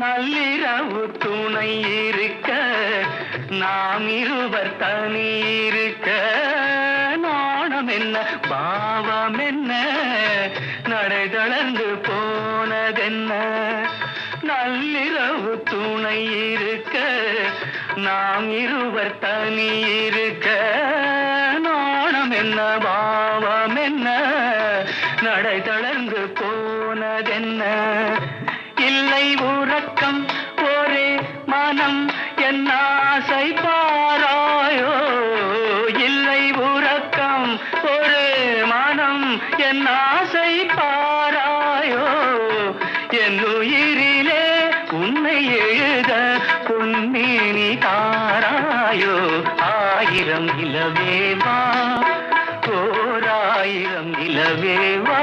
நள்ளிரவு துணை இருக்க நாம் இருவர் தனி இருக்க நாணம் என்ன பாவம் என்ன நடை தளர்ந்து போனதென்ன நள்ளிரவு துணை இருக்க நாம் இருவர் தனி இருக்க நாணம் என்ன பாவம் என்ன நடை தளர்ந்து போனதென்ன இல்லை உறக்கம் ஒரே மனம் என் ஆசை பாராயோ இல்லை உறக்கம் ஒரே மனம் என் ஆசை பாராயோ என் உயிரிலே உன்னை எழுத பொன்மேனி தாராயோ ஆயிரம் இலவேவா ஓராயிரம் இலவேவா